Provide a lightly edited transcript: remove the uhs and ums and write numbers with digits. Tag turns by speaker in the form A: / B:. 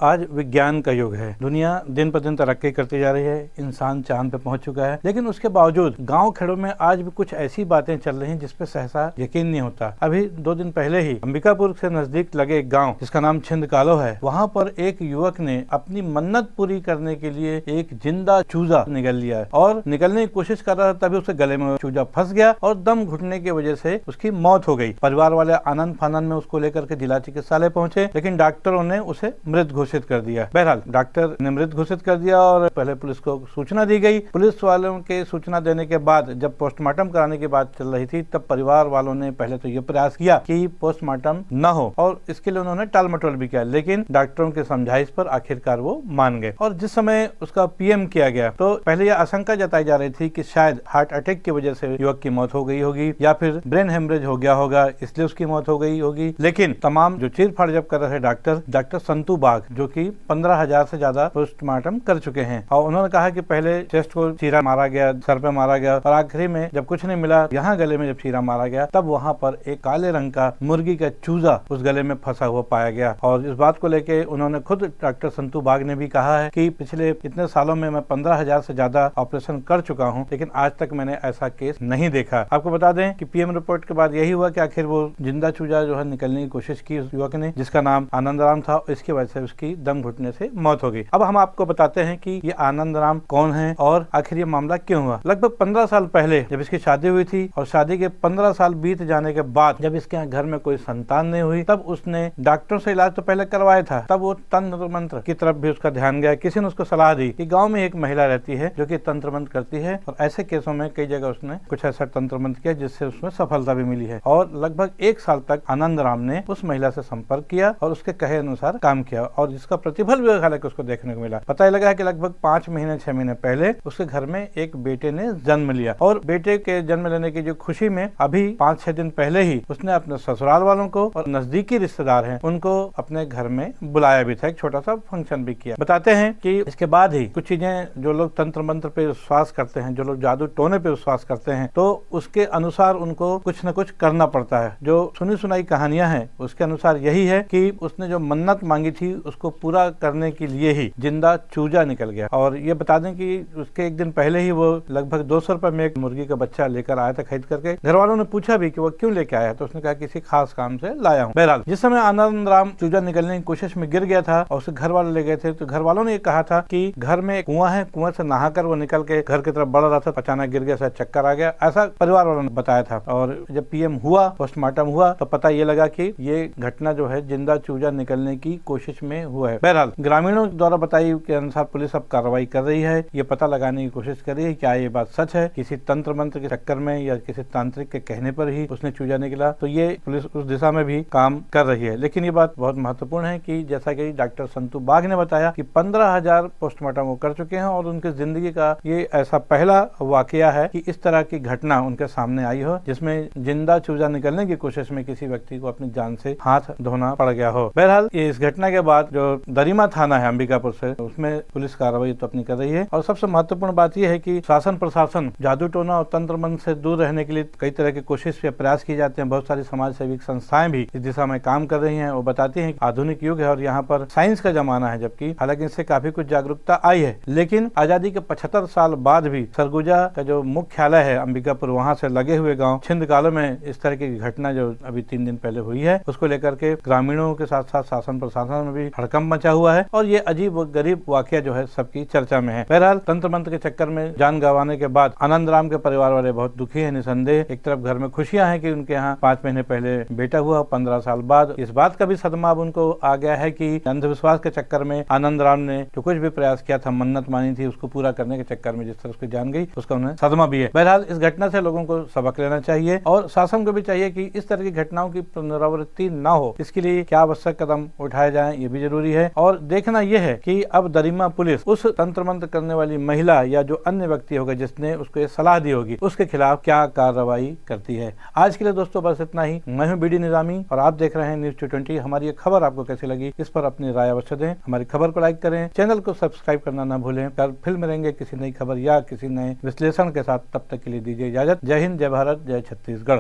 A: आज विज्ञान का युग है। दुनिया दिन पर दिन तरक्की करती जा रही है। इंसान चांद पे पहुंच चुका है, लेकिन उसके बावजूद गांव खेड़ों में आज भी कुछ ऐसी बातें चल रही हैं जिसपे सहसा यकीन नहीं होता। अभी 2 दिन पहले ही अंबिकापुर से नजदीक लगे एक गांव जिसका नाम छिंदकालो है, वहां पर एक युवक ने अपनी मन्नत पूरी करने के लिए एक जिंदा चूजा निगल लिया और निकलने की कोशिश कर रहा था, तभी उसके गले में चूजा फंस गया और दम घुटने की वजह से उसकी मौत हो गई। परिवार वाले आनंद फानंद में उसको लेकर के जिला चिकित्सालय पहुंचे, लेकिन डॉक्टरों ने उसे मृत घोषित कर दिया। बहरहाल डॉक्टर ने मृत घोषित कर दिया और पहले पुलिस को सूचना दी गई। पुलिस वालों के सूचना देने के बाद जब पोस्टमार्टम कराने की बात चल रही थी, तब परिवार वालों ने पहले तो ये प्रयास किया कि पोस्टमार्टम न हो और इसके लिए उन्होंने टाल मटोल भी किया, लेकिन डॉक्टरों के समझाइश पर आखिरकार वो मान गए। और जिस समय उसका पीएम किया गया तो पहले यह आशंका जताई जा रही थी कि शायद हार्ट अटैक की वजह से युवक की मौत हो गई होगी या फिर ब्रेन हेमरेज हो गया होगा, इसलिए उसकी मौत हो गई होगी। लेकिन तमाम जो चीर-फाड़ जब कर रहे डॉक्टर संतू बाग, जो कि 15,000 से ज्यादा पोस्टमार्टम कर चुके हैं, और उन्होंने कहा कि पहले चेस्ट को चीरा मारा गया, सर पे मारा गया और आखिरी में जब कुछ नहीं मिला, यहाँ गले में जब चीरा मारा गया, तब वहाँ पर एक काले रंग का मुर्गी का चूजा उस गले में फंसा हुआ पाया गया। और इस बात को लेके उन्होंने खुद डॉक्टर संतू बाग ने भी कहा है कि पिछले इतने सालों में मैं 15,000 से ज्यादा ऑपरेशन कर चुका हूँ, लेकिन आज तक मैंने ऐसा केस नहीं देखा। आपको बता दें कि पीएम रिपोर्ट के बाद यही हुआ कि आखिर वो जिंदा चूजा जो है निकलने की कोशिश की उस युवक ने, जिसका नाम आनंद राम था, इसकी वजह से उसकी दम घुटने से मौत हो गई। अब हम आपको बताते हैं कि ये आनंद राम कौन है और आखिर ये मामला क्यों हुआ। लगभग 15 साल पहले जब इसकी शादी हुई थी और शादी के 15 साल बीत जाने के बाद जब इसके घर में कोई संतान नहीं हुई, तब उसने डॉक्टरों से इलाज तो पहले करवाया था, तब वो तंत्र मंत्र की तरफ भी उसका ध्यान गया। किसी ने उसको सलाह दी कि गाँव में एक महिला रहती है जो कि तंत्र मंत्र करती है, और ऐसे केसों में कई जगह उसने कुछ ऐसा तंत्र मंत्र किया जिससे उसमें सफलता भी मिली है। और लगभग 1 साल तक आनंद राम ने उस महिला से संपर्क किया और उसके कहे अनुसार काम किया, और जिसका प्रतिफल भी हालांकि उसको देखने को मिला। पता लगा कि लगभग 5 महीने 6 महीने पहले उसके घर में एक बेटे ने जन्म लिया, और बेटे के जन्म लेने की जो खुशी में अभी 5-6 दिन पहले ही उसने अपने ससुराल वालों को और नजदीकी रिश्तेदार हैं उनको अपने घर में बुलाया भी था, एक छोटा सा फंक्शन भी किया। बताते हैं कि इसके बाद ही कुछ चीजें, जो लोग तंत्र मंत्र पे विश्वास करते हैं, जो लोग जादू टोने पे विश्वास करते हैं, तो उसके अनुसार उनको कुछ न कुछ करना पड़ता है। जो सुनी सुनाई कहानियां हैं उसके अनुसार यही है कि उसने जो मन्नत मांगी थी उसको पूरा करने के लिए ही जिंदा चूजा निकल गया। और ये बता दें कि उसके 1 दिन पहले ही वो लगभग 200 रुपए में एक मुर्गी का बच्चा लेकर आया था खरीद करके। घर वालों ने पूछा भी कि वो क्यों लेके आया, तो उसने कहा किसी खास काम से लाया हूँ। बहरहाल जिस समय आनंद राम चूजा निकलने की कोशिश में गिर गया था और उसे घर वाले ले गए थे, तो घर वालों ने कहा था कि घर में कुआं है, कुआं से नहाकर वो निकल के घर की तरफ बढ़ रहा था, अचानक गिर गया, शायद चक्कर आ गया, ऐसा परिवार वालों ने बताया था। और जब पीएम हुआ, पोस्टमार्टम हुआ, तो पता ये लगा कि ये घटना जो है जिंदा चूजा निकलने की कोशिश में हुआ है। बहरहाल ग्रामीणों द्वारा बताई के अनुसार पुलिस अब कार्रवाई कर रही है, ये पता लगाने की कोशिश कर रही है क्या ये बात सच है, किसी तंत्र मंत्र के चक्कर में या किसी तांत्रिक के कहने पर ही उसने चूजा निकला। तो ये पुलिस उस दिशा में भी काम कर रही है। लेकिन ये बात बहुत महत्वपूर्ण है कि जैसा कि डॉक्टर संतू बाग ने बताया कि 15,000 पोस्टमार्टम वो कर चुके हैं और उनकी जिंदगी का ये ऐसा पहला वाकया है कि इस तरह की घटना उनके सामने आई हो जिसमें जिंदा चूजा निकलने की कोशिश में किसी व्यक्ति को अपनी जान से हाथ धोना पड़ गया हो। बहरहाल इस घटना के बाद जो दरिमा थाना है अंबिकापुर से, उसमें पुलिस कार्रवाई तो अपनी कर रही है। और सबसे महत्वपूर्ण बात यह है कि शासन प्रशासन जादू टोना और तंत्र मंत्र से दूर रहने के लिए कई तरह की कोशिश या प्रयास किए जाते हैं। बहुत सारी समाज सेविक संस्थाएं भी इस दिशा में काम कर रही हैं। वो बताती हैं कि आधुनिक युग है और यहाँ पर साइंस का जमाना है, जबकि हालांकि इससे काफी कुछ जागरूकता आई है। लेकिन आजादी के 75 साल बाद भी सरगुजा का जो मुख्यालय है अंबिकापुर, वहाँ से लगे हुए गाँव छिंदकालो में इस तरह की घटना जो अभी 3 दिन पहले हुई है, उसको लेकर के ग्रामीणों के साथ साथ शासन प्रशासन में भी हड़कंप मचा हुआ है और ये अजीब व गरीब वाकया जो है सबकी चर्चा में है। बहरहाल तंत्र मंत्र के चक्कर में जान गंवाने के बाद आनंद राम के परिवार वाले बहुत दुखी है, निसंदेह। एक तरफ घर में खुशियां हैं कि उनके यहाँ 5 महीने पहले बेटा हुआ, 15 साल बाद इस बात का भी सदमा अब उनको आ गया है कि अंधविश्वास के चक्कर में आनंद राम ने जो कुछ भी प्रयास किया था, मन्नत मानी थी, उसको पूरा करने के चक्कर में जिस तरह उसकी जान गई, उसका उन्हें सदमा भी है। बहरहाल इस घटना से लोगों को सबक लेना चाहिए और शासन को भी चाहिए कि इस तरह की घटनाओं की पुनरावृत्ति न हो, इसके लिए क्या आवश्यक कदम उठाए जाएं, ये भी जरूरी है। और देखना यह है कि अब दरिमा पुलिस उस तंत्र मंत्र करने वाली महिला या जो अन्य व्यक्ति होगा जिसने उसको ये सलाह दी होगी, उसके खिलाफ क्या कार्रवाई करती है। आज के लिए दोस्तों बस इतना ही। मैं हूं बीडी निजामी और आप देख रहे हैं न्यूज़ 220। हमारी ये खबर आपको कैसी लगी, इस पर अपनी राय अवश्य दें। हमारी खबर को लाइक करें, चैनल को सब्सक्राइब करना न भूलें। कल फिर मिलेंगे किसी नई खबर या किसी नए विश्लेषण के साथ। तब तक के लिए दीजिए इजाजत। जय हिंद, जय भारत, जय छत्तीसगढ़।